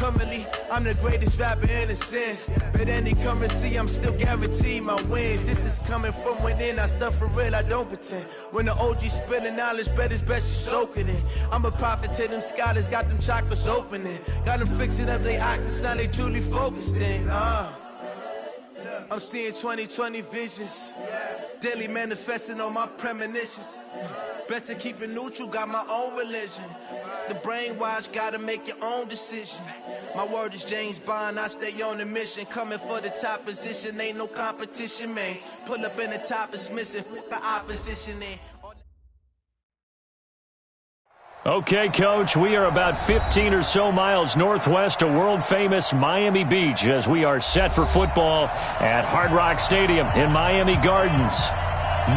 Currently, I'm the greatest rapper in a sense. But any currency, I'm still guaranteed my wins. This is coming from within. I stuff for real, I don't pretend. When the OG spilling knowledge, bet it's best you soak it in. I'm a prophet to them scholars, got them chakras opening. Got them fixing up their octaves, now they truly focused in. I'm seeing 2020 visions. Daily manifesting on my premonitions. Best to keep it neutral, got my own religion. The brainwash, gotta make your own decision. My word is James Bond, I stay on the mission. Coming for the top position, ain't no competition, man. Pull up in the top, it's missing, the opposition in. Okay, Coach, we are about 15 or so miles northwest of world-famous Miami Beach as we are set for football at Hard Rock Stadium in Miami Gardens.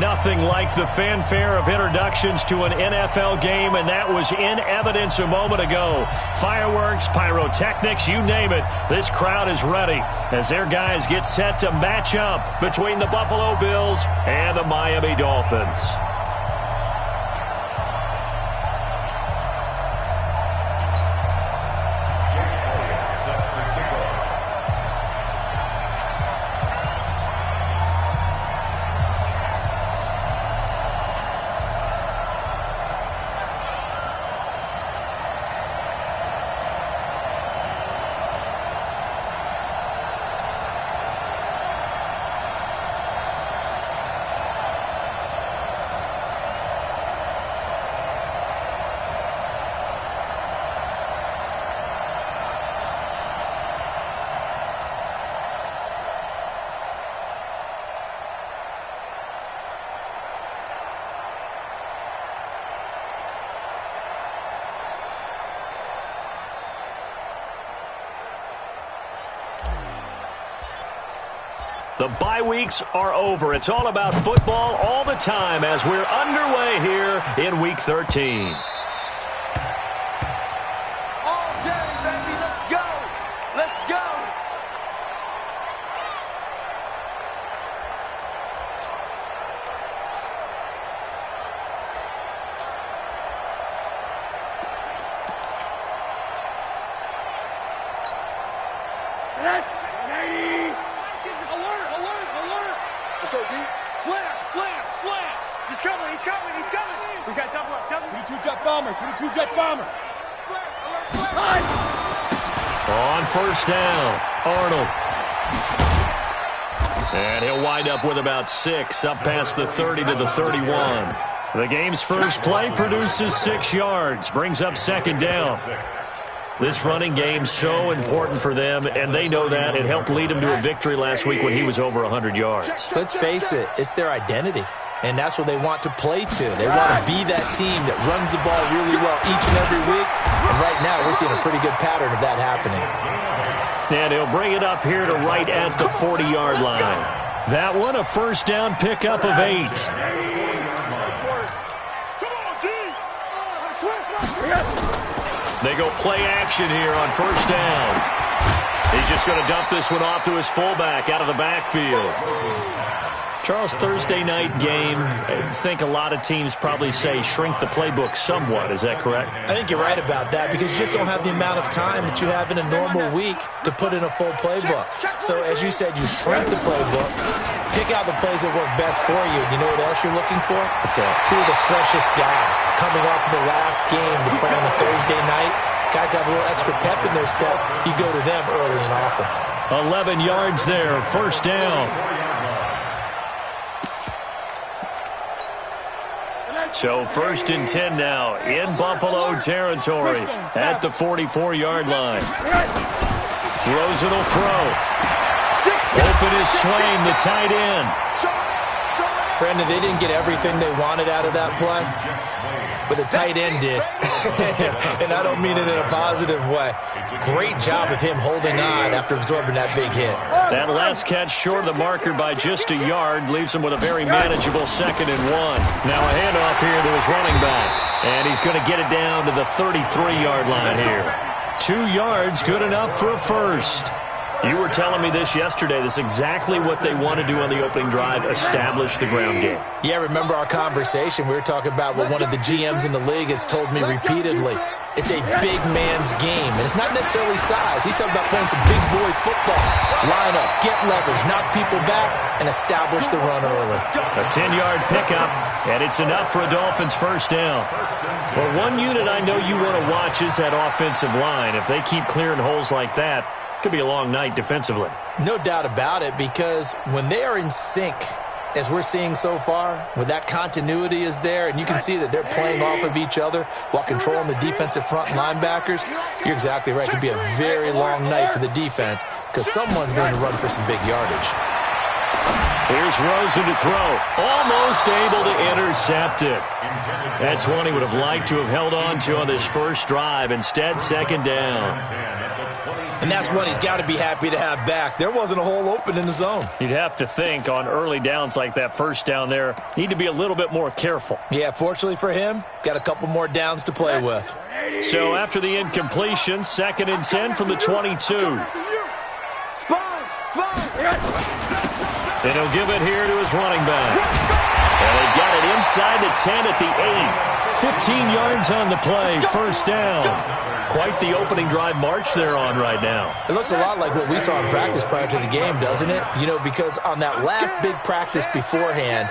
Nothing like the fanfare of introductions to an NFL game, and that was in evidence a moment ago. Fireworks, pyrotechnics, you name it. This crowd is ready as their guys get set to match up between the Buffalo Bills and the Miami Dolphins. The bye weeks are over. It's all about football all the time as we're underway here in Week 13. All day, baby, let's go! Let's go! Let's go, D. Slam, slam, slam. He's coming, he's coming, he's coming. We got double up, double. 22 jet bomber, 22 jet bomber. On first down, Arnold. And he'll wind up with about 6, up past the 30 to the 31. The game's first play produces 6 yards, brings up second down. This running game's so important for them, and they know that. It helped lead them to a victory last week when he was over 100 yards. Let's face it, it's their identity, and that's what they want to play to. They want to be that team that runs the ball really well each and every week, and right now we're seeing a pretty good pattern of that happening. And he'll bring it up here to right at the 40-yard line. That one, a first down pickup of 8. They go play action here on first down. He's just going to dump this one off to his fullback out of the backfield. Charles, Thursday night game, I think a lot of teams probably say shrink the playbook somewhat. Is that correct? I think you're right about that because you just don't have the amount of time that you have in a normal week to put in a full playbook. So as you said, you shrink the playbook, pick out the plays that work best for you. You know what else you're looking for? What's that? Who are the freshest guys coming off the last game to play on a Thursday night? Guys have a little extra pep in their step. You go to them early and often. 11 yards there, first down. So first and 10 now in Buffalo territory at the 44-yard line. Rosen will throw. Open is Swain, the tight end. Brandon, they didn't get everything they wanted out of that play, but the tight end did. And I don't mean it in a positive way. Great job of him holding on after absorbing that big hit. That last catch short of the marker by just a yard leaves him with a very manageable 2nd and 1. Now a handoff here to his running back. And he's going to get it down to the 33-yard line here. 2 yards, good enough for a first. You were telling me this yesterday. This is exactly what they want to do on the opening drive, establish the ground game. Yeah, remember our conversation? We were talking about what one of the GMs in the league has told me repeatedly. It's a big man's game, and it's not necessarily size. He's talking about playing some big boy football. Line up, get leverage, knock people back, and establish the run early. A 10-yard pickup, and it's enough for a Dolphins first down. Well, one unit I know you want to watch is that offensive line. If they keep clearing holes like that, it could be a long night defensively. No doubt about it, because when they are in sync, as we're seeing so far, when that continuity is there, and you can see that they're playing off of each other while controlling the defensive front linebackers, you're exactly right. It could be a very long night for the defense because someone's going to run for some big yardage. Here's Rosen to throw. Almost able to intercept it. That's one he would have liked to have held on to on this first drive. Instead, second down. And that's one he's got to be happy to have back. There wasn't a hole open in the zone. You'd have to think on early downs like that first down there, need to be a little bit more careful. Yeah, fortunately for him, got a couple more downs to play with. So after the incompletion, 2nd and 10 from the 22. And he'll give it here to his running back. And they've got it inside the 10 at the 8. 15 yards on the play, first down. Quite the opening drive march they're on right now. It looks a lot like what we saw in practice prior to the game, doesn't it? You know, because on that last big practice beforehand,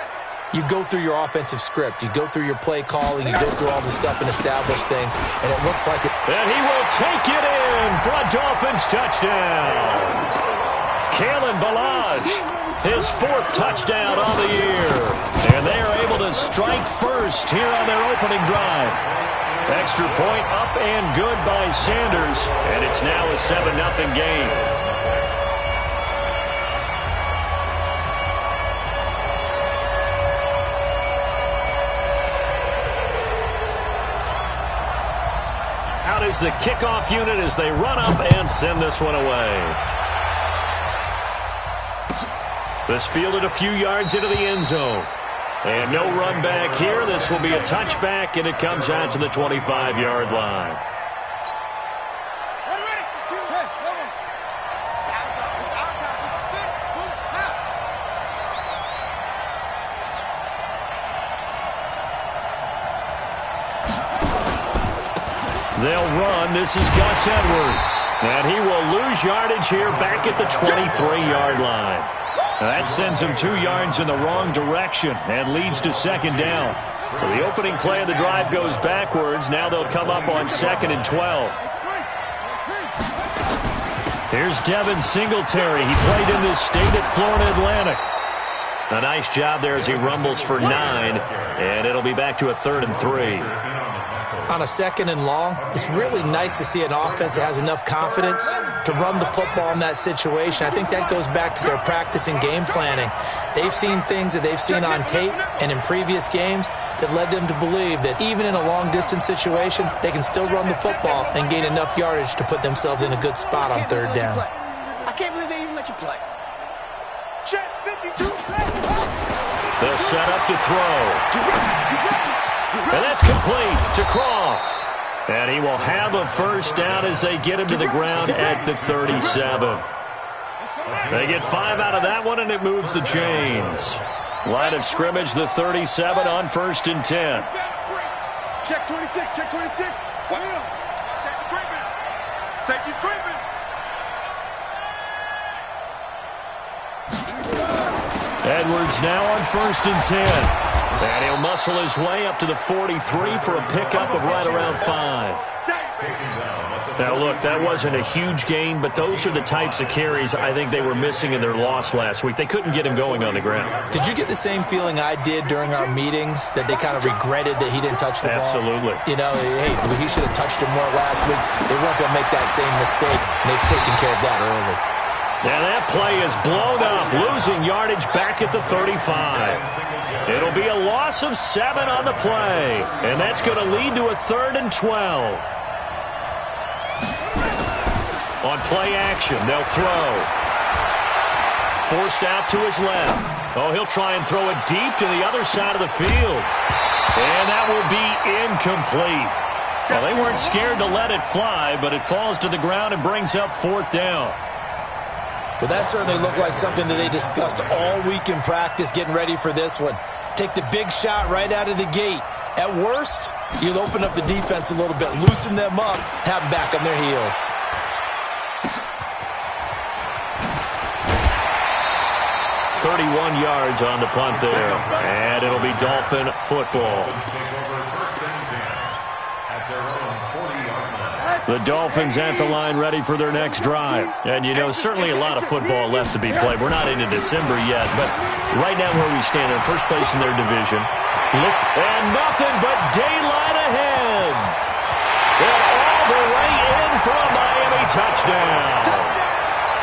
you go through your offensive script. You go through your play calling. You go through all the stuff and establish things. And it looks like it. And he will take it in for a Dolphins touchdown. Kalen Ballage, his 4th touchdown on the year. And they are able to strike first here on their opening drive. Extra point up and good by Sanders. And it's now a 7-0 game. Out is the kickoff unit as they run up and send this one away. This fielded a few yards into the end zone. And no run back here. This will be a touchback, and it comes out to the 25-yard line. They'll run. This is Gus Edwards. And he will lose yardage here back at the 23-yard line. That sends him 2 yards in the wrong direction and leads to second down. So the opening play of the drive goes backwards. Now they'll come up on 2nd and 12. Here's Devin Singletary. He played in this state at Florida Atlantic. A nice job there as he rumbles for 9, and it'll be back to a 3rd and 3. On a 2nd and long, it's really nice to see an offense that has enough confidence to run the football in that situation. I think that goes back to their practice and game planning. They've seen things that they've seen on tape and in previous games that led them to believe that even in a long-distance situation, they can still run the football and gain enough yardage to put themselves in a good spot on 3rd down. I can't believe they even let you play. Check 52. They'll set up to throw. And that's complete to Croft. And he will have a first down as they get him to the ground at the 37. They get 5 out of that one, and it moves the chains. Line of scrimmage, the 37 on 1st and 10. Check 26, check 26. Wow. Safety's creeping. Safety's creeping. Edwards now on 1st and 10. And he'll muscle his way up to the 43 for a pickup of right around 5. Now, look, that wasn't a huge gain, but those are the types of carries I think they were missing in their loss last week. They couldn't get him going on the ground. Did you get the same feeling I did during our meetings, that they kind of regretted that he didn't touch the ball? Absolutely. You know, hey, he should have touched him more last week. They weren't going to make that same mistake, and they've taken care of that early. Now that play is blown up, losing yardage back at the 35. It'll be a loss of 7 on the play, and that's going to lead to a 3rd and 12. On play action, they'll throw. Forced out to his left. Oh, he'll try and throw it deep to the other side of the field. And that will be incomplete. Well, they weren't scared to let it fly, but it falls to the ground and brings up 4th down. Well, that certainly looked like something that they discussed all week in practice getting ready for this one. Take the big shot right out of the gate. At worst, you'll open up the defense a little bit, loosen them up, have them back on their heels. "31 yards on the punt there, and it'll be Dolphin football. The Dolphins at the line ready for their next drive. And, you know, certainly a lot of football left to be played. We're not into December yet, but right now where we stand in first place in their division. Look, and nothing but daylight ahead. And all the way in for a Miami touchdown.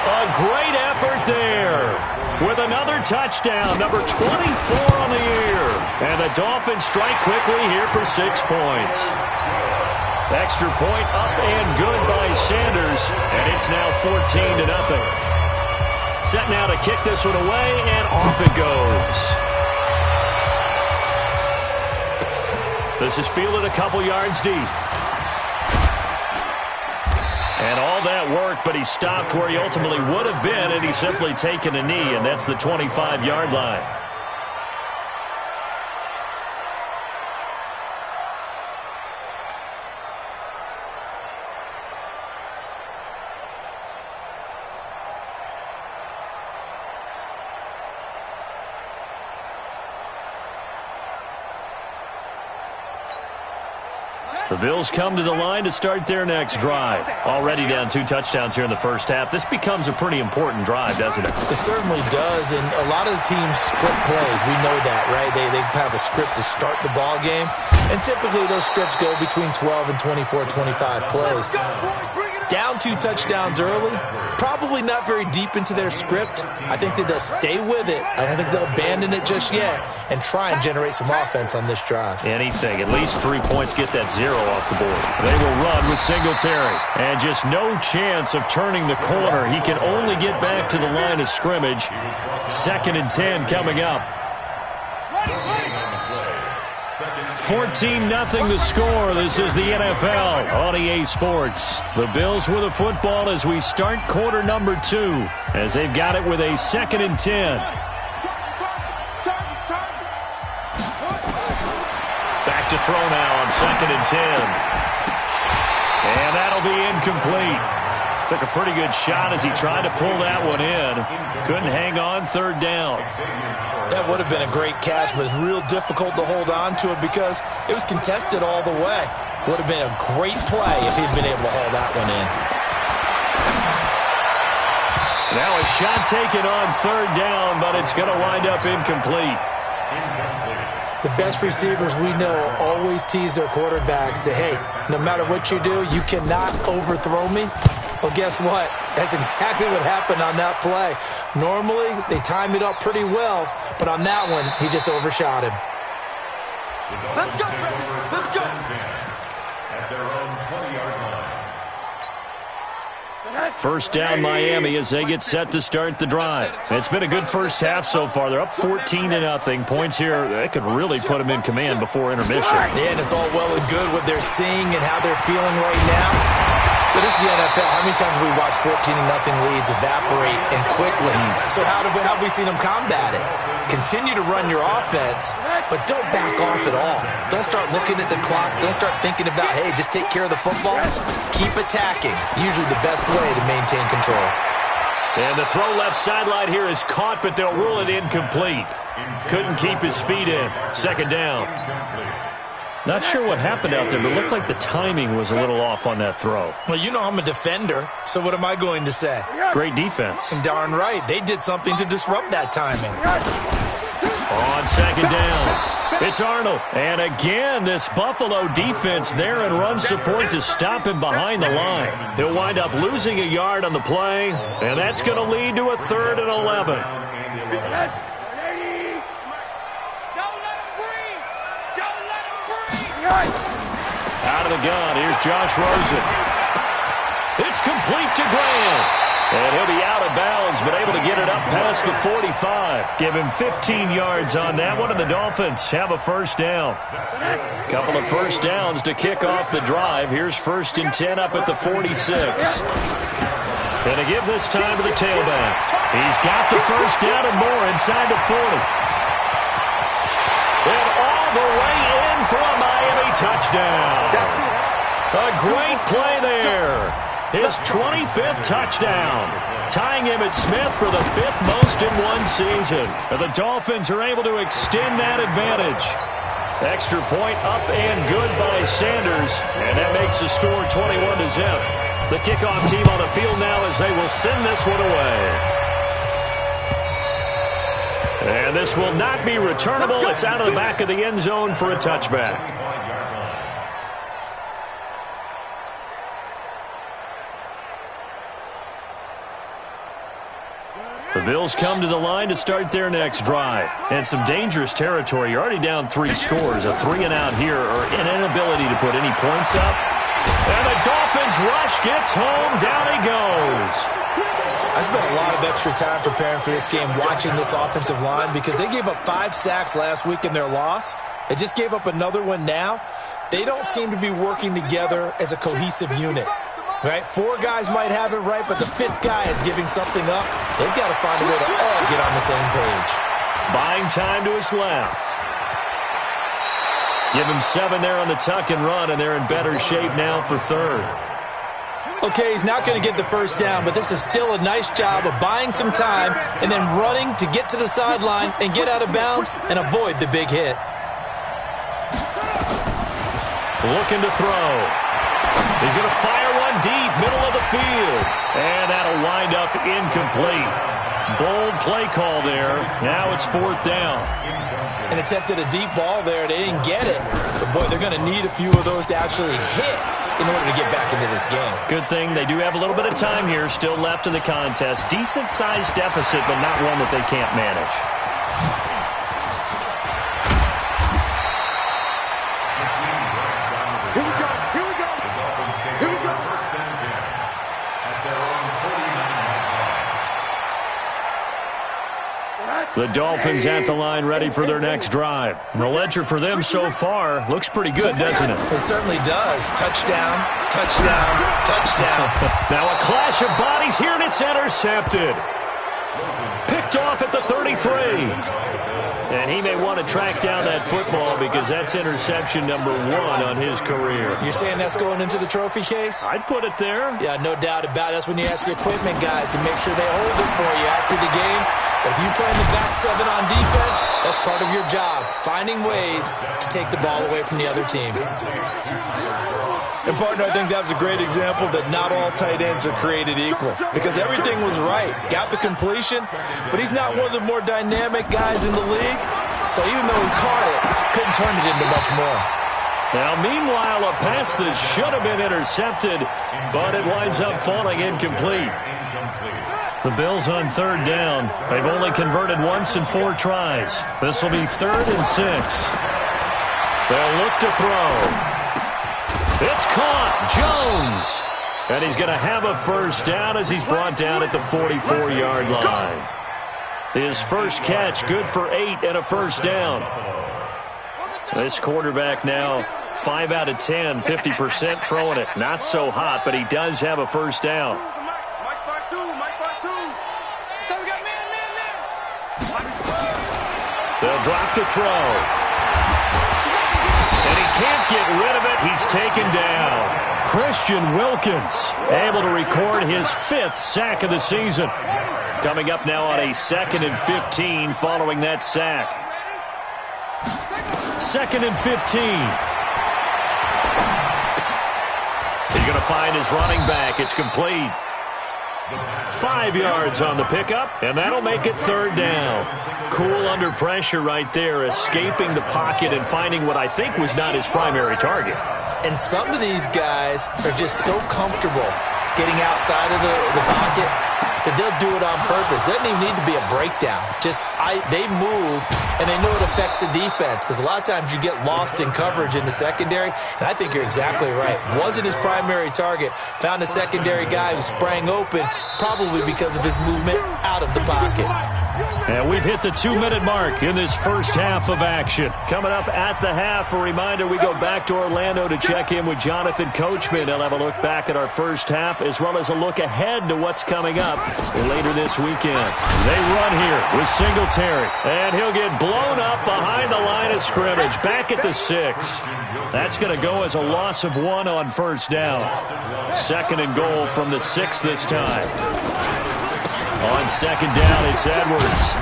A great effort there. With another touchdown, number 24 on the year. And the Dolphins strike quickly here for 6 points. Extra point up and good by Sanders, and it's now 14-0. Set now to kick this one away, and off it goes. This is fielded a couple yards deep. And all that work, but he stopped where he ultimately would have been, and he's simply taken a knee, and that's the 25-yard line. The Bills come to the line to start their next drive. Already down 2 touchdowns here in the first half. This becomes a pretty important drive, doesn't it? It certainly does, and a lot of the teams script plays. We know that, right? They have a script to start the ball game, and typically those scripts go between 12 and 24, 25 plays. Down 2 touchdowns early, probably not very deep into their script. I think that they'll stay with it. I don't think they'll abandon it just yet and try and generate some offense on this drive. Anything. At least 3 points, get that 0 off the board. They will run with Singletary. And just no chance of turning the corner. He can only get back to the line of scrimmage. 2nd and 10 coming up. 14-0 the score. This is the NFL on EA Sports. The Bills with the football as we start quarter number 2, as they've got it with a 2nd and 10. Back to throw now on 2nd and 10. And that'll be incomplete. Took a pretty good shot as he tried to pull that one in. Couldn't hang on 3rd down. That would have been a great catch, but it's real difficult to hold on to it because it was contested all the way. Would have been a great play if he'd been able to haul that one in. Now a shot taken on 3rd down, but it's going to wind up incomplete. The best receivers we know always tease their quarterbacks that, hey, no matter what you do, you cannot overthrow me. Well, guess what? That's exactly what happened on that play. Normally, they time it up pretty well, but on that one, he just overshot him. Let's go, let's go. At their own 20-yard line. First down Miami as they get set to start the drive. It's been a good first half so far. They're up 14-0. Points here, they could really put them in command before intermission. Yeah, and it's all well and good what they're seeing and how they're feeling right now. But this is the NFL. How many times have we watched 14-0 leads evaporate and quickly? So how have we seen them combat it? Continue to run your offense, but don't back off at all. Don't start looking at the clock. Don't start thinking about, hey, just take care of the football. Keep attacking. Usually the best way to maintain control. And the throw left sideline here is caught, but they'll rule it incomplete. Couldn't keep his feet in. 2nd down. Not sure what happened out there, but it looked like the timing was a little off on that throw. Well, you know I'm a defender, so what am I going to say? Great defense. Darn right. They did something to disrupt that timing. On 2nd down, it's Arnold. And again, this Buffalo defense there in run support to stop him behind the line. He'll wind up losing a yard on the play, and that's going to lead to a 3rd and 11. Out of the gun, here's Josh Rosen. It's complete to Graham. And he'll be out of bounds, but able to get it up past the 45. Give him 15 yards on that one, and the Dolphins have a first down. Couple of first downs to kick off the drive. Here's 1st and 10 up at the 46. Gonna give this time to the tailback. He's got the first down and more inside the 40. And all the way in for a Miami touchdown. A great play there. His 25th touchdown, tying him at Smith for the 5th most in one season. And the Dolphins are able to extend that advantage. Extra point up and good by Sanders, and that makes the score 21-0. The kickoff team on the field now as they will send this one away. And this will not be returnable. It's out of the back of the end zone for a touchback. The Bills come to the line to start their next drive. And some dangerous territory. You're already down 3 scores. A 3-and-out here or an inability to put any points up. And the Dolphins rush gets home. Down he goes. I spent a lot of extra time preparing for this game watching this offensive line because they gave up 5 sacks last week in their loss. They just gave up another one now. They don't seem to be working together as a cohesive unit. Right? 4 guys might have it right, but the 5th guy is giving something up. They've got to find a way to all get on the same page. Buying time to his left. Give him 7 there on the tuck and run, and they're in better shape now for third. Okay, he's not going to get the first down, but this is still a nice job of buying some time and then running to get to the sideline and get out of bounds and avoid the big hit. Looking to throw. He's going to fire one deep, middle of the field. And that'll wind up incomplete. Bold play call there. Now it's 4th down. And attempted a deep ball there. They didn't get it. But, boy, they're going to need a few of those to actually hit in order to get back into this game. Good thing they do have a little bit of time here still left in the contest. Decent-sized deficit, but not one that they can't manage. The Dolphins at the line ready for their next drive. The ledger for them so far looks pretty good, doesn't it? It certainly does. Touchdown, touchdown, touchdown. Now a clash of bodies here, and it's intercepted. Picked off at the 33. And he may want to track down that football because that's interception number 1 on his career. You're saying that's going into the trophy case? I'd put it there. Yeah, no doubt about it. That's when you ask the equipment guys to make sure they hold it for you after the game. But if you play in the back 7 on defense, that's part of your job, finding ways to take the ball away from the other team. And, partner, I think that was a great example that not all tight ends are created equal because everything was right. Got the completion, but he's not one of the more dynamic guys in the league. So even though he caught it, couldn't turn it into much more. Now, meanwhile, a pass that should have been intercepted, but it winds up falling incomplete. The Bills on 3rd down. They've only converted once in 4 tries. This will be 3rd and 6. They'll look to throw. It's caught. Jones. And he's going to have a first down as he's brought down at the 44-yard line. His first catch, good for 8 and a first down. This quarterback now 5 out of 10, 50% throwing it. Not so hot, but he does have a first down. They'll drop the throw. And he can't get rid of it. He's taken down. Christian Wilkins able to record his 5th sack of the season. Coming up now on a 2nd and 15 following that sack. 2nd and 15. He's going to find his running back. It's complete. 5 yards on the pickup, and that'll make it 3rd down. Cool under pressure right there, escaping the pocket and finding what I think was not his primary target. And some of these guys are just so comfortable getting outside of the pocket that they'll do it on purpose. It doesn't even need to be a breakdown. They move, and they know it affects the defense because a lot of times you get lost in coverage in the secondary, and I think you're exactly right. Wasn't his primary target. Found a secondary guy who sprang open, probably because of his movement out of the pocket. And we've hit the 2-minute mark in this first half of action. Coming up at the half, a reminder, we go back to Orlando to check in with Jonathan Coachman. He'll have a look back at our first half as well as a look ahead to what's coming up later this weekend. They run here with Singletary, and he'll get blown up behind the line of scrimmage, back at the 6. That's going to go as a loss of 1 on first down. 2nd and goal from the 6 this time. On 2nd down, it's Edwards.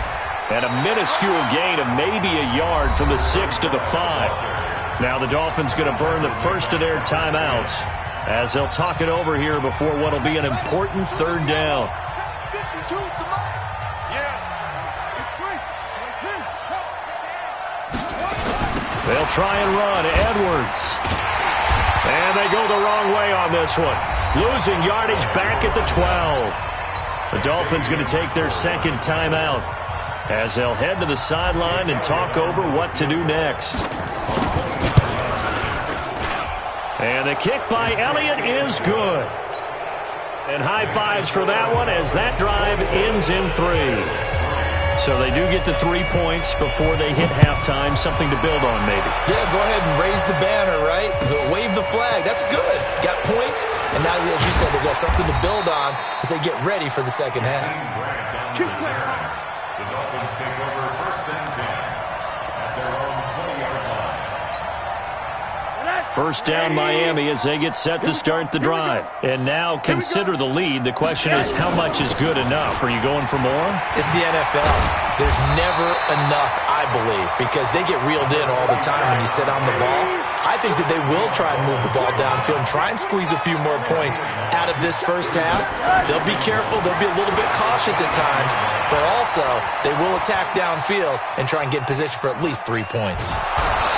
And a minuscule gain of maybe a yard from the 6 to the 5. Now the Dolphins going to burn the first of their timeouts as they'll talk it over here before what will be an important 3rd down. They'll try and run. Edwards. And they go the wrong way on this one. Losing yardage back at the 12. The Dolphins going to take their 2nd timeout as they'll head to the sideline and talk over what to do next. And the kick by Elliott is good. And high fives for that one as that drive ends in 3. So they do get to 3 points before they hit halftime. Something to build on, maybe. Yeah, go ahead and raise the banner, right? Wave the flag. That's good. Got points. And now, as you said, they got something to build on as they get ready for the second half. The Dolphins take over 1st and 10 at their own 20-yard line. First down, Miami, as they get set to start the drive. And now consider the lead. The question is, how much is good enough? Are you going for more? It's the NFL. There's never enough, I believe, because they get reeled in all the time when you sit on the ball. I think that they will try and move the ball downfield and try and squeeze a few more points out of this first half. They'll be careful. They'll be a little bit cautious at times, but also they will attack downfield and try and get in position for at least 3 points.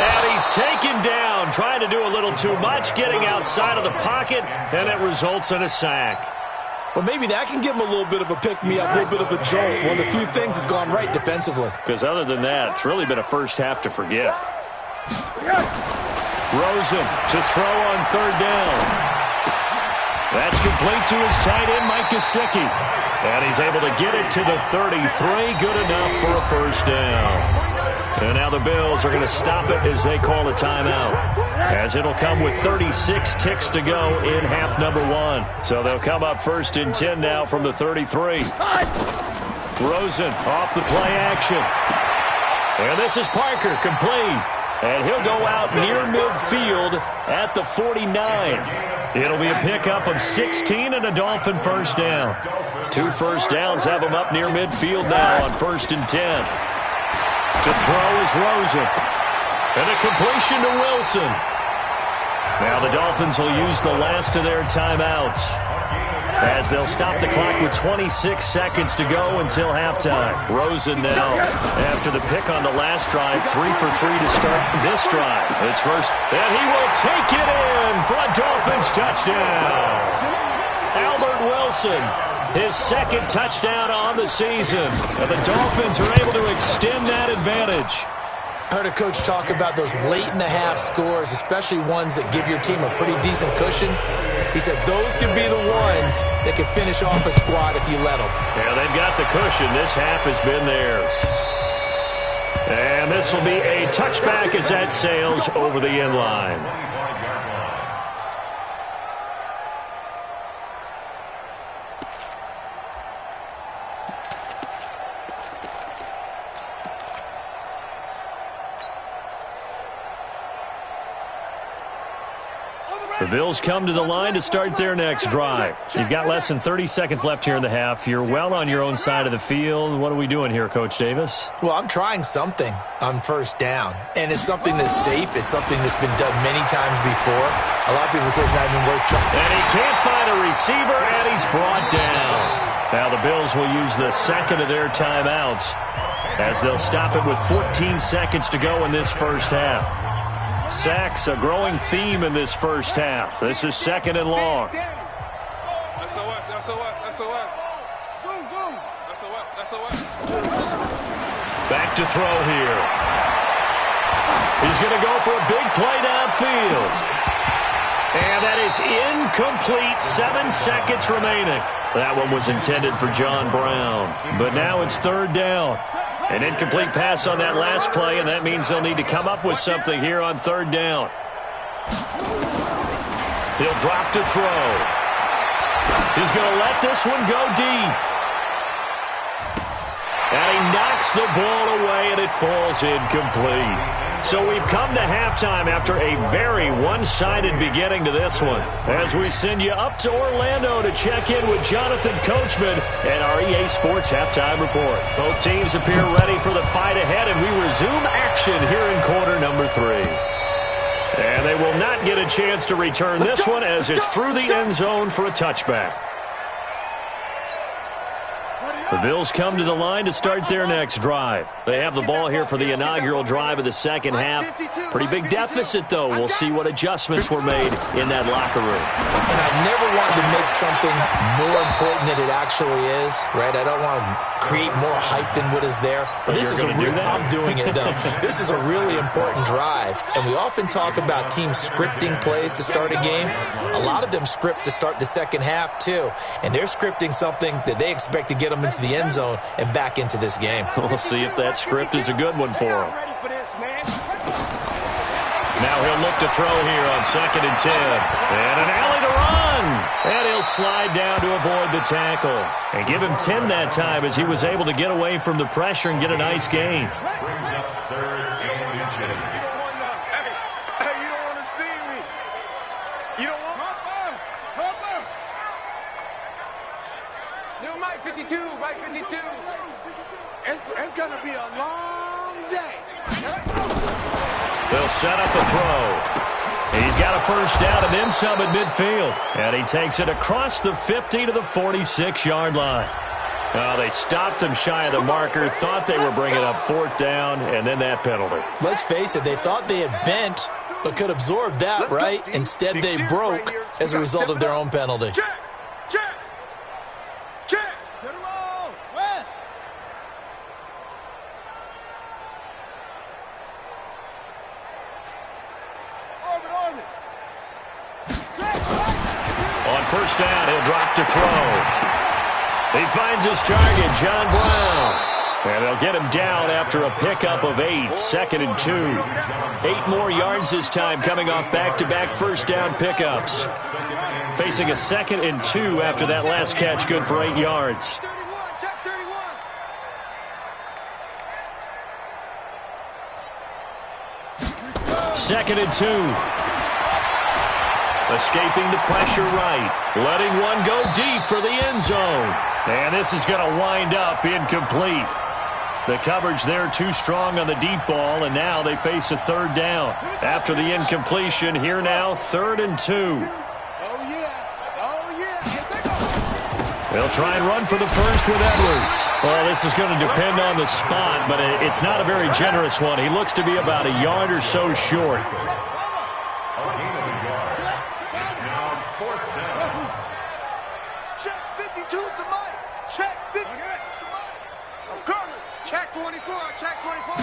And he's taken down, trying to do a little too much, getting outside of the pocket, and it results in a sack. Well, maybe that can give him a little bit of a pick-me-up, a little bit of a jolt. One of the few things has gone right defensively. Because other than that, it's really been a first half to forget. Rosen to throw on 3rd down. That's complete to his tight end, Mike Gesicki. And he's able to get it to the 33. Good enough for a first down. And now the Bills are going to stop it as they call a timeout, as it'll come with 36 ticks to go in half number 1. So they'll come up 1st and 10 now from the 33. Rosen off the play action. And this is Parker, complete. And he'll go out near midfield at the 49. It'll be a pickup of 16 and a Dolphin first down. 2 first downs have him up near midfield now on 1st and 10. To throw is Rosen. And a completion to Wilson. Now the Dolphins will use the last of their timeouts as they'll stop the clock with 26 seconds to go until halftime. Rosen now, after the pick on the last drive, 3 for 3 to start this drive. It's first, and he will take it in for a Dolphins touchdown. Albert Wilson, his 2nd touchdown on the season. And the Dolphins are able to extend that advantage. I heard a coach talk about those late-in-the-half scores, especially ones that give your team a pretty decent cushion. He said those could be the ones that could finish off a squad if you let them. Yeah, they've got the cushion. This half has been theirs. And this will be a touchback as that sails over the end line. The Bills come to the line to start their next drive. You've got less than 30 seconds left here in the half. You're well on your own side of the field. What are we doing here, Coach Davis? Well, I'm trying something on first down, and it's something that's safe. It's something that's been done many times before. A lot of people say it's not even worth trying. And he can't find a receiver, and he's brought down. Now the Bills will use the 2nd of their timeouts as they'll stop it with 14 seconds to go in this first half. Sacks, a growing theme in this first half. This is 2nd and long. SOS, SOS, SOS. Zoom, zoom. SOS, SOS. Back to throw here. He's going to go for a big play downfield. And that is incomplete. 7 seconds remaining. That one was intended for John Brown. But now it's third down. An incomplete pass on that last play, and that means they'll need to come up with something here on third down. He'll drop to throw. He's going to let this one go deep. And he knocks the ball away, and it falls incomplete. So we've come to halftime after a very one-sided beginning to this one. As we send you up to Orlando to check in with Jonathan Coachman and our EA Sports Halftime Report. Both teams appear ready for the fight ahead, and we resume action here in quarter number 3. And they will not get a chance to return this one as it's through the end zone for a touchback. The Bills come to the line to start their next drive. They have the ball here for the inaugural drive of the second half. Pretty big deficit, though. We'll see what adjustments were made in that locker room. And I never wanted to make something more important than it actually is, right? I don't want to create more hype than what is there. But this is I'm doing it, though. This is a really important drive. And we often talk about teams scripting plays to start a game. A lot of them script to start the second half, too. And they're scripting something that they expect to get them into the end zone and back into this game. We'll see if that script is a good one for him. Now he'll look to throw here on 2nd and 10. And an alley to run. And he'll slide down to avoid the tackle. And give him 10 that time as he was able to get away from the pressure and get a nice gain. Brings up third and inches. Hey, you don't want to see me. You don't want New Mike 52, Mike 52. It's going to be a long day. They'll set up a throw. He's got a first down and then some at midfield. And he takes it across the 50 to the 46-yard line. They stopped him shy of the marker, thought they were bringing up 4th down, and then that penalty. Let's face it, they thought they had bent, but could absorb that, right? Instead, they broke as a result of their own penalty. Check. To the wall. West. Orbit. On first down, he'll drop to throw. He finds his target, John Brown. And they'll get him down after a pickup of 8, 2nd and 2. 8 more yards this time coming off back-to-back first down pickups. Facing a 2nd and 2 after that last catch, good for 8 yards. 2nd and 2. Escaping the pressure right. Letting one go deep for the end zone. And this is going to wind up incomplete. The coverage there too strong on the deep ball, and now they face a 3rd down. After the incompletion, here now 3rd and 2. Oh, yeah. They'll try and run for the first with Edwards. Well, this is going to depend on the spot, but it's not a very generous one. He looks to be about a yard or so short. It's now 4th down. Check 52 to Mike. Check 50. I'm coming. Check 24. Check 24.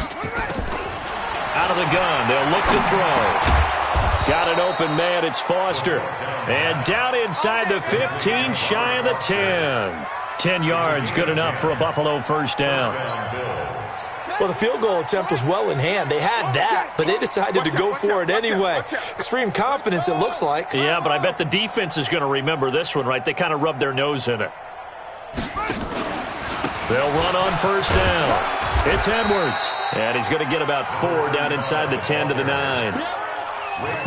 Out of the gun, they'll look to throw. Got an open man, it's Foster. And down inside the 15, shy of the 10. 10 yards, good enough for a Buffalo first down. Well, the field goal attempt was well in hand. They had that, but they decided to go for it anyway. Extreme confidence, it looks like. Yeah, but I bet the defense is going to remember this one, right? They kind of rubbed their nose in it. They'll run on first down. It's Edwards. And he's going to get about 4 down inside the 10 to the 9.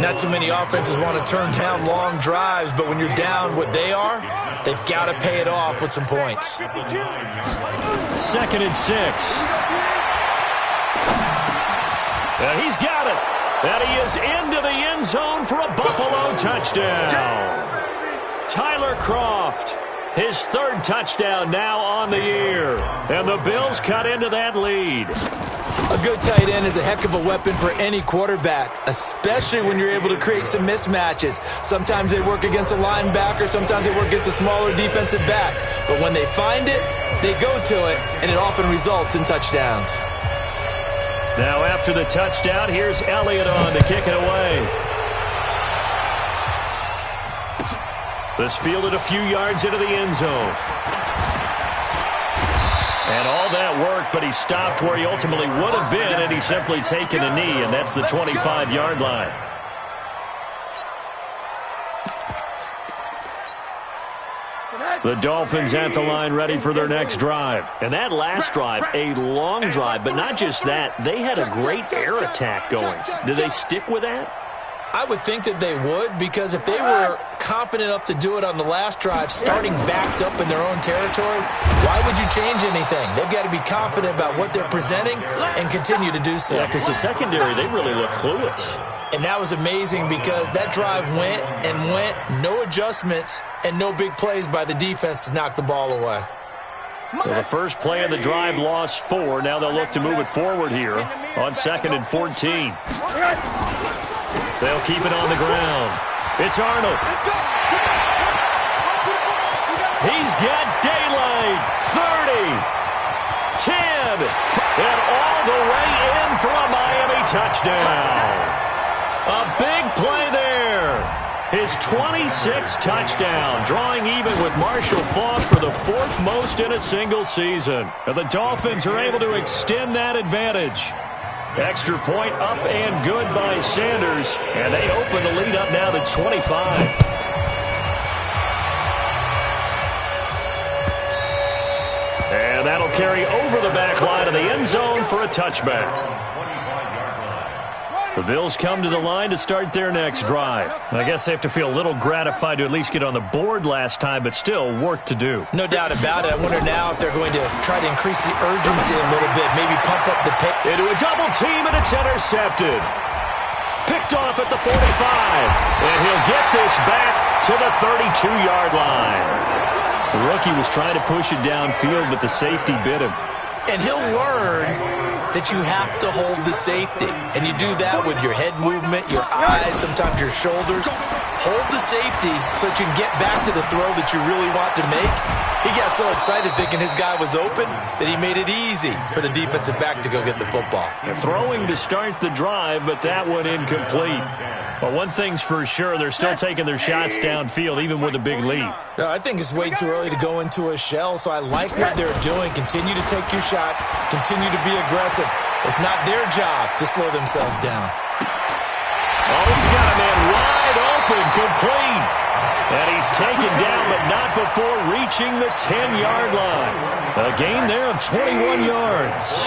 Not too many offenses want to turn down long drives, but when you're down what they are, they've got to pay it off with some points. 2nd and 6. And he's got it. And he is into the end zone for a Buffalo touchdown. Tyler Kroft, his 3rd touchdown now on the year. And the Bills cut into that lead. A good tight end is a heck of a weapon for any quarterback, especially when you're able to create some mismatches. Sometimes they work against a linebacker, sometimes they work against a smaller defensive back. But when they find it, they go to it, and it often results in touchdowns. Now after the touchdown, here's Elliott on to kick it away. This fielded a few yards into the end zone. And all that worked, but he stopped where he ultimately would have been, and he's simply taken a knee, and that's the 25-yard line. The Dolphins at the line ready for their next drive. And that last drive, a long drive, but not just that. They had a great air attack going. Do they stick with that? I would think that they would, because if they were confident enough to do it on the last drive, starting backed up in their own territory, why would you change anything? They've got to be confident about what they're presenting and continue to do so. Yeah, because the secondary, they really look clueless. And that was amazing because that drive went and went, no adjustments and no big plays by the defense to knock the ball away. Well, the first play of the drive lost 4. Now they'll look to move it forward here on 2nd and 14. They'll keep it on the ground. It's Arnold. He's got daylight. 30, 10, and all the way in for a Miami touchdown. A big play there. His 26th touchdown, drawing even with Marshall Faulk for the 4th most in a single season. And the Dolphins are able to extend that advantage. Extra point up and good by Sanders, and they open the lead up now to 25. And that'll carry over the back line of the end zone for a touchback. The Bills come to the line to start their next drive. I guess they have to feel a little gratified to at least get on the board last time, but still work to do. No doubt about it. I wonder now if they're going to try to increase the urgency a little bit, maybe pump up the pace. Into a double team, and it's intercepted. Picked off at the 45, and he'll get this back to the 32-yard line. The rookie was trying to push it downfield, but the safety bit him. And he'll learn that you have to hold the safety. And you do that with your head movement, your eyes, sometimes your shoulders. Hold the safety so that you can get back to the throw that you really want to make. He got so excited thinking his guy was open that he made it easy for the defensive back to go get the football. They're throwing to start the drive, but that one incomplete. But one thing's for sure, they're still taking their shots downfield, even with a big lead. I think it's way too early to go into a shell, so I like what they're doing. Continue to take your shots. Continue to be aggressive. It's not their job to slow themselves down. Oh, he's got a man wide open, complete. And he's taken down, but not before reaching the 10-yard line. A gain there of 21 yards.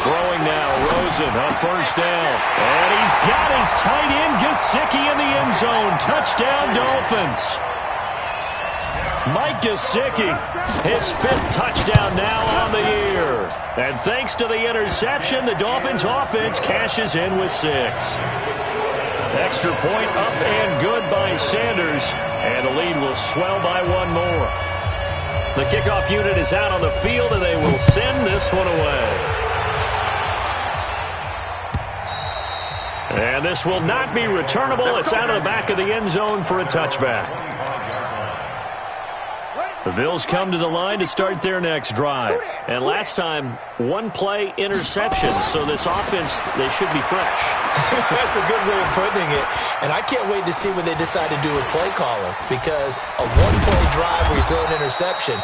Throwing now, Rosen on first down. And he's got his tight end, Gesicki, in the end zone. Touchdown, Dolphins. Mike Gesicki, his 5th touchdown now on the year. And thanks to the interception, the Dolphins offense cashes in with 6. Extra point up and good by Sanders. And the lead will swell by 1 more. The kickoff unit is out on the field, and they will send this one away. And this will not be returnable. It's out of the back of the end zone for a touchback. The Bills come to the line to start their next drive. And last time, 1-play interception. So this offense, they should be fresh. That's a good way of putting it. And I can't wait to see what they decide to do with play calling. Because a 1-play drive where you throw an interception,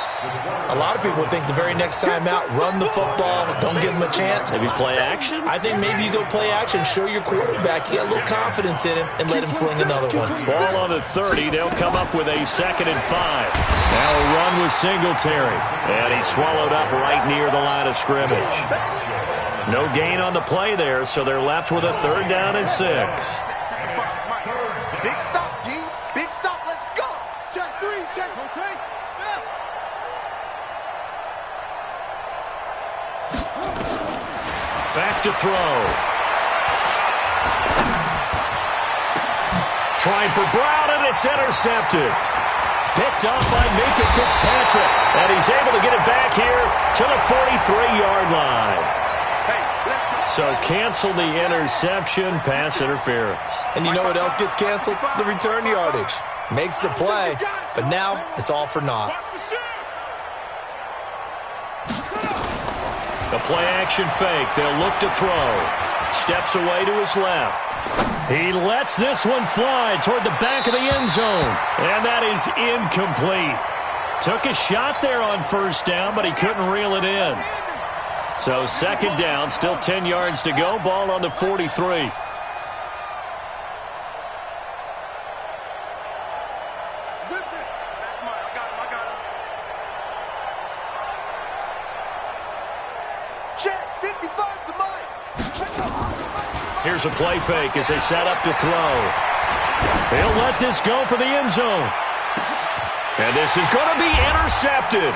a lot of people think the very next time out, run the football, don't give them a chance. Maybe play action? I think maybe you go play action, show your quarterback, you get a little confidence in him, and let him fling another one. Ball on the 30. They'll come up with a 2nd and 5. Now a run with Singletary. And he's swallowed up right near the line of scrimmage. No gain on the play there, so they're left with a 3rd down and 6. Big stop, D. Big stop. Let's go. Check 3. Check. Rotate. Back to throw. Trying for Brown, and it's intercepted. Picked up by Minka Fitzpatrick. And he's able to get it back here to the 43-yard line. So cancel the interception, pass interference. And you know what else gets canceled? The return yardage. Makes the play, but now it's all for naught. The play action fake. They'll look to throw. steps away to his left. He lets this one fly toward the back of the end zone, and that is incomplete. Took a shot there on first down, but he couldn't reel it in. So second down, still 10 yards to go, ball on the 43. Here's a play fake as they set up to throw. He'll let this go for the end zone. And this is going to be intercepted.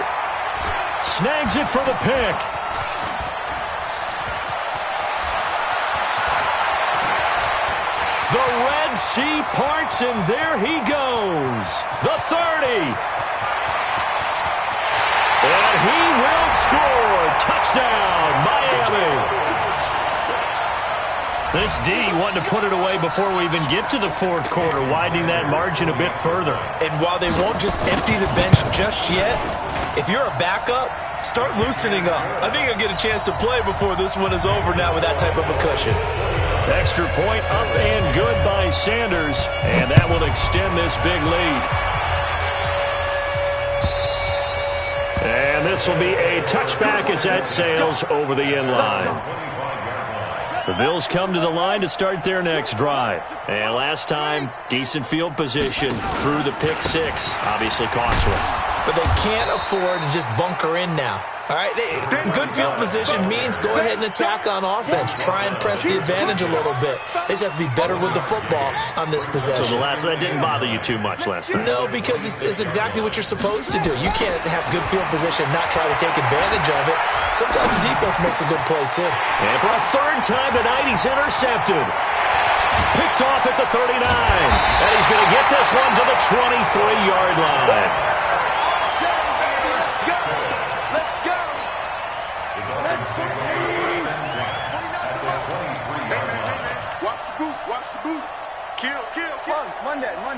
Snags it for the pick. The Red Sea parts, and there he goes. The 30. And he will score. Touchdown, Miami. This D wanting to put it away before we even get to the fourth quarter, widening that margin a bit further. And while they won't just empty the bench just yet, if you're a backup, start loosening up. I think you'll get a chance to play before this one is over now with that type of a cushion. Extra point up and good by Sanders, and that will extend this big lead. And this will be a touchback as that sails over the end line. The Bills come to the line to start their next drive. And last time, decent field position through the pick six. Obviously costly. But they can't afford to just bunker in now. All right, good field position means go ahead and attack on offense. Try and press the advantage a little bit. They just have to be better with the football on this possession. So the last one didn't bother you too much last time? No, because it's exactly what you're supposed to do. You can't have good field position and not try to take advantage of it. Sometimes the defense makes a good play, too. And for a third time tonight, he's intercepted. Picked off at the 39. And he's going to get this one to the 23-yard line. Monday. 36.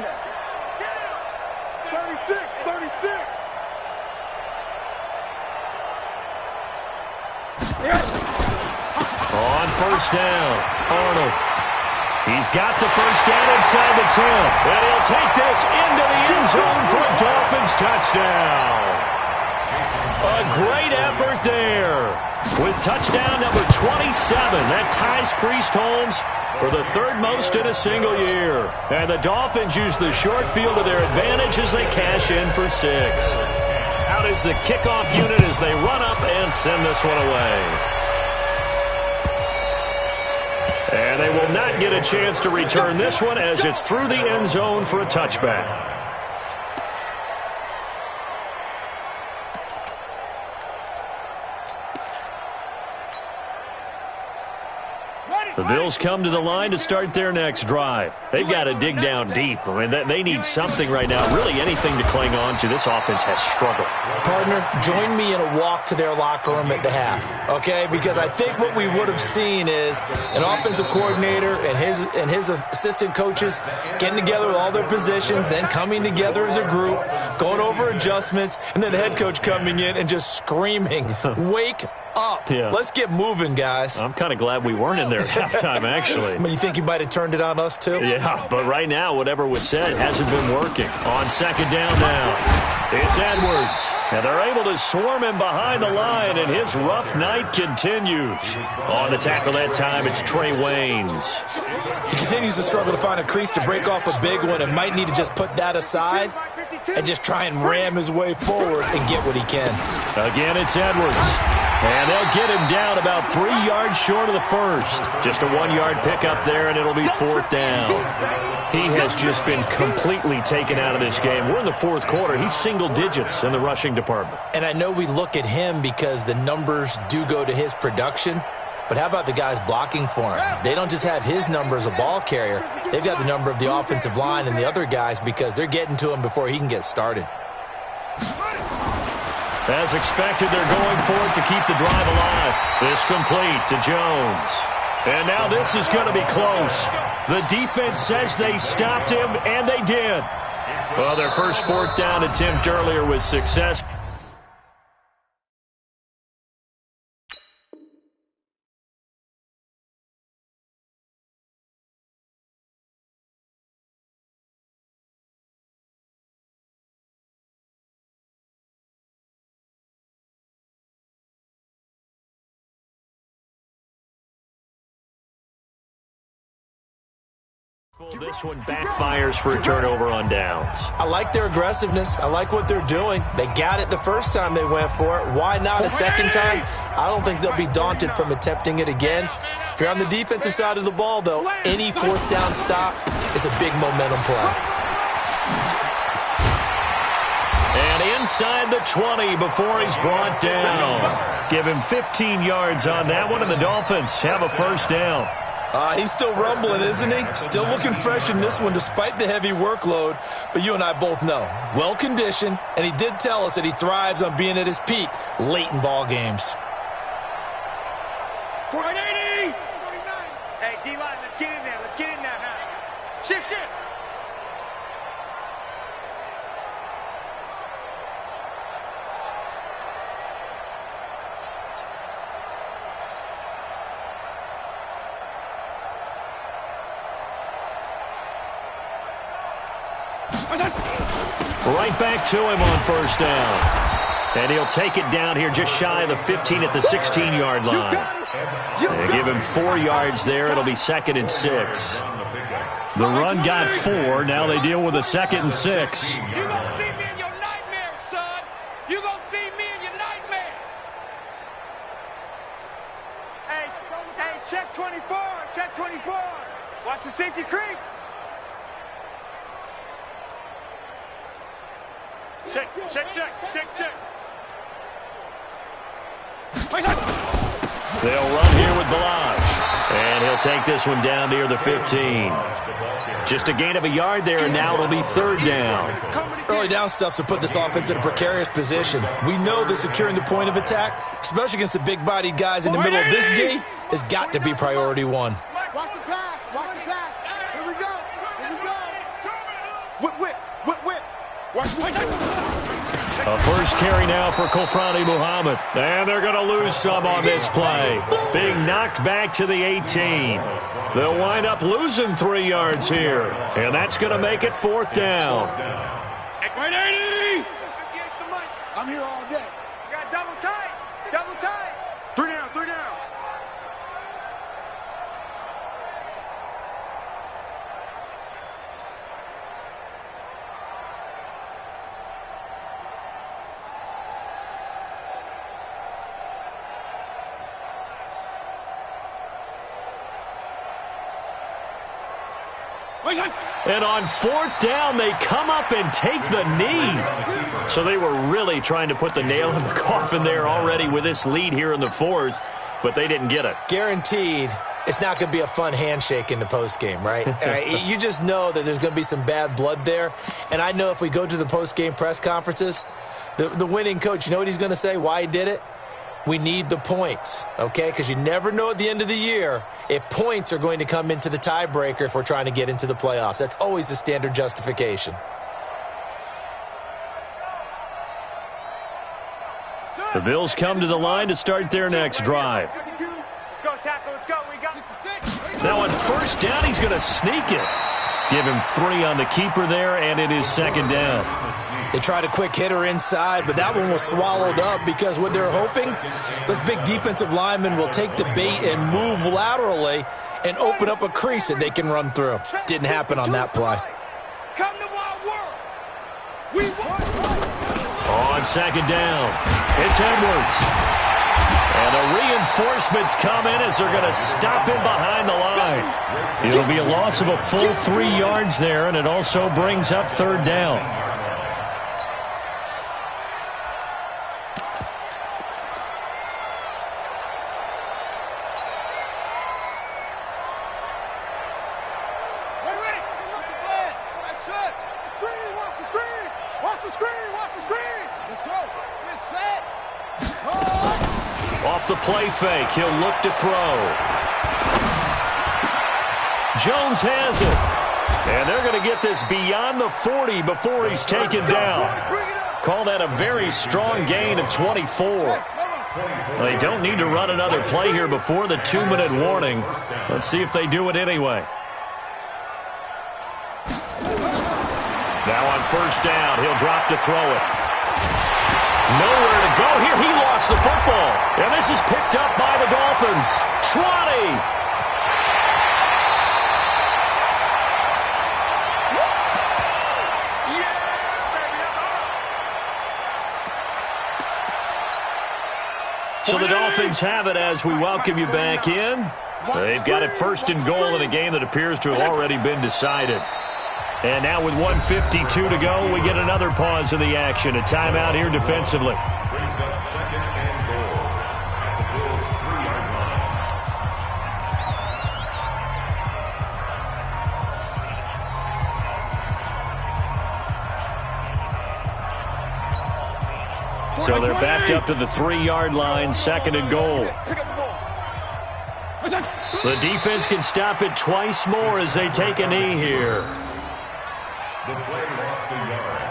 On first down, Arnold. He's got the first down inside the 10. And he'll take this into the end zone for a Dolphins touchdown. A great effort there. With touchdown number 27, that ties Priest Holmes for the third most in a single year. And the Dolphins use the short field to their advantage as they cash in for 6. Out is the kickoff unit as they run up and send this one away. And they will not get a chance to return this one as it's through the end zone for a touchback. The Bills come to the line to start their next drive. They've got to dig down deep. I mean, they need something right now, really anything to cling on to. This offense has struggled. Partner, join me in a walk to their locker room at the half, okay? Because I think what we would have seen is an offensive coordinator and his assistant coaches getting together with all their positions, then coming together as a group, going over adjustments, and then the head coach coming in and just screaming, wake up. Yeah. Let's get moving, guys. I'm kind of glad we weren't in there at halftime, actually. I mean, you think you might have turned it on us, too? Yeah, but right now, whatever was said hasn't been working. On second down now, it's Edwards. And they're able to swarm him behind the line, and his rough night continues. On the tackle that time, it's Trey Waynes. He continues to struggle to find a crease to break off a big one and might need to just put that aside and just try and ram his way forward and get what he can. Again, it's Edwards. And they'll get him down about 3 yards short of the first. Just a 1-yard pickup there, and it'll be fourth down. He has just been completely taken out of this game. We're in the fourth quarter. He's single digits in the rushing department. And I know we look at him because the numbers do go to his production, but how about the guys blocking for him? They don't just have his number as a ball carrier. They've got the number of the offensive line and the other guys because they're getting to him before he can get started. As expected, they're going for it to keep the drive alive. This complete to Jones. And now this is going to be close. The defense says they stopped him, and they did. Well, their first fourth down attempt earlier was successful. This one backfires for a turnover on downs. I like their aggressiveness. I like what they're doing. They got it the first time they went for it. Why not a second time? I don't think they'll be daunted from attempting it again. If you're on the defensive side of the ball, though, any fourth down stop is a big momentum play. And inside the 20 before he's brought down. Give him 15 yards on that one, and the Dolphins have a first down. He's still rumbling, isn't he? Still looking fresh in this one despite the heavy workload. But you and I both know, well-conditioned, and he did tell us that he thrives on being at his peak late in ball games. 480! Hey, D-line, let's get in there. Let's get in there now. Shift. Right back to him on first down. And he'll take it down here just shy of the 15 at the 16-yard line. They give him 4 yards there. It'll be 2nd and 6. The run got 4. Now they deal with a 2nd and 6. You gonna see me in your nightmares, son. You gonna see me in your nightmares. Hey, check 24. Check 24. Watch the safety creep. Check. They'll run here with Balaj. And he'll take this one down near the 15. Just a gain of a yard there, and now it'll be 3rd down. Early down stuff's to put this offense in a precarious position. We know that securing the point of attack, especially against the big-bodied guys in the middle of this D, has got to be priority 1. Watch the pass. Here we go. Whip. A first carry now for Kofrani Muhammad. And they're going to lose some on this play. Being knocked back to the 18. They'll wind up losing 3 yards here. And that's going to make it 4th down. I'm here all day. You got double tight. 3 down. And on 4th down, they come up and take the knee. So they were really trying to put the nail in the coffin there already with this lead here in the 4th, but they didn't get it. Guaranteed, it's not going to be a fun handshake in the postgame, right? You just know that there's going to be some bad blood there. And I know if we go to the postgame press conferences, the winning coach, you know what he's going to say, why he did it? We need the points, okay? Because you never know at the end of the year if points are going to come into the tiebreaker if we're trying to get into the playoffs. That's always the standard justification. The Bills come to the line to start their next drive. Let's go, tackle. Let's go. We got Now on 1st down, he's going to sneak it. Give him 3 on the keeper there, and it is 2nd down. They tried a quick hitter inside, but that one was swallowed up because what they're hoping, those big defensive linemen will take the bait and move laterally and open up a crease that they can run through. Didn't happen on that play. come to our world. We want. On 2nd down, it's Edwards. And the reinforcements come in as they're going to stop him behind the line. It'll be a loss of a full 3 yards there, and it also brings up 3rd down. Off the play fake, he'll look to throw. Jones has it. And they're going to get this beyond the 40 before he's taken down. Call that a very strong gain of 24. Well, they don't need to run another play here before the 2-minute warning. Let's see if they do it anyway. Now on 1st down, he'll drop to throw it. Nowhere to go here. He lost the football. And this is picked up by the Dolphins. 20. So the Dolphins have it as we welcome you back in. They've got it 1st and goal in a game that appears to have already been decided. And now with 1:52 to go, we get another pause in the action. A timeout here defensively. Brings up 2nd and goal at the Bills' 3-yard line. So they're backed up to the 3-yard line, 2nd and goal. The defense can stop it twice more as they take a knee here. The play lost a yard.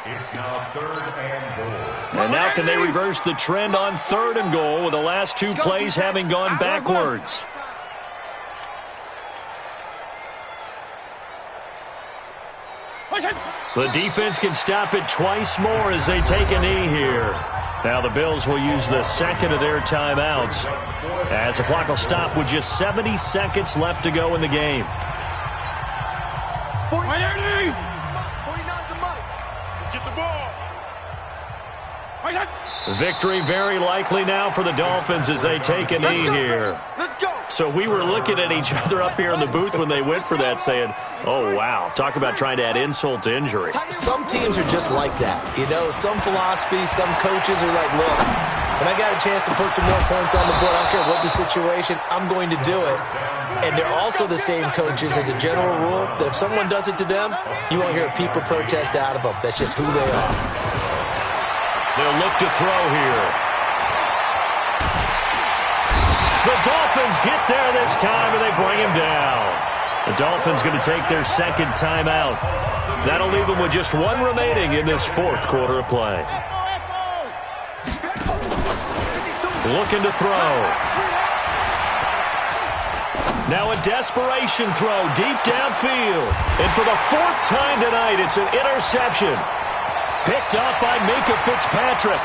It's now 3rd and goal. And now can they reverse the trend on 3rd and goal with the last 2 plays having gone backwards? The defense can stop it twice more as they take a knee here. Now the Bills will use the 2nd of their timeouts as the clock will stop with just 70 seconds left to go in the game. 49's the money. Get the ball. Victory very likely now for the Dolphins as they take a knee here. Let's go. So we were looking at each other up here in the booth when they went for that saying, oh, wow, talk about trying to add insult to injury. Some teams are just like that. You know, some philosophies, some coaches are like, look, when I got a chance to put some more points on the board, I don't care what the situation, I'm going to do it. And they're also the same coaches as a general rule that if someone does it to them, you won't hear a peep or protest out of them. That's just who they are. They'll look to throw here. The Dolphins get there this time, and they bring him down. The Dolphins going to take their 2nd timeout. That'll leave them with just 1 remaining in this 4th quarter of play. Looking to throw. Now a desperation throw deep downfield. And for the 4th time tonight, it's an interception. Picked up by Minkah Fitzpatrick.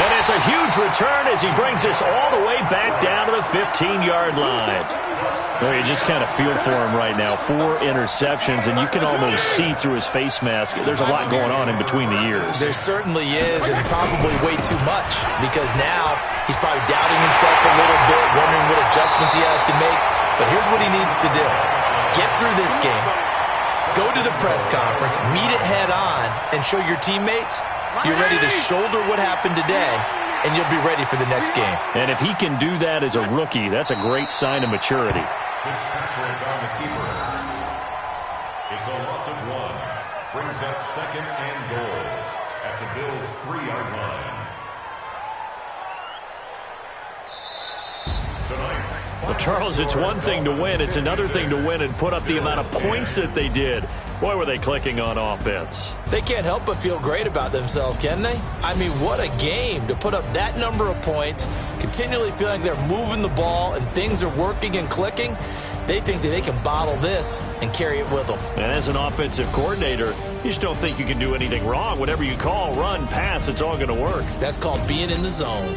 And it's a huge return as he brings us all the way back down to the 15-yard line. Well, you just kind of feel for him right now. 4 interceptions, and you can almost see through his face mask. There's a lot going on in between the ears. There certainly is, and probably way too much, because now he's probably doubting himself a little bit, wondering what adjustments he has to make. But here's what he needs to do. Get through this game, go to the press conference, meet it head on, and show your teammates you're ready to shoulder what happened today, and you'll be ready for the next game. And if he can do that as a rookie, that's a great sign of maturity. Fitzpatrick on the keeper. It's a loss of 1. Brings up 2nd and goal at the Bills' 3-yard line. Well, Charles, it's one thing to win. It's another thing to win and put up the amount of points that they did. Boy, were they clicking on offense. They can't help but feel great about themselves, can they? I mean, what a game to put up that number of points, continually feeling they're moving the ball and things are working and clicking. They think that they can bottle this and carry it with them. And as an offensive coordinator, you just don't think you can do anything wrong. Whatever you call, run, pass, it's all going to work. That's called being in the zone.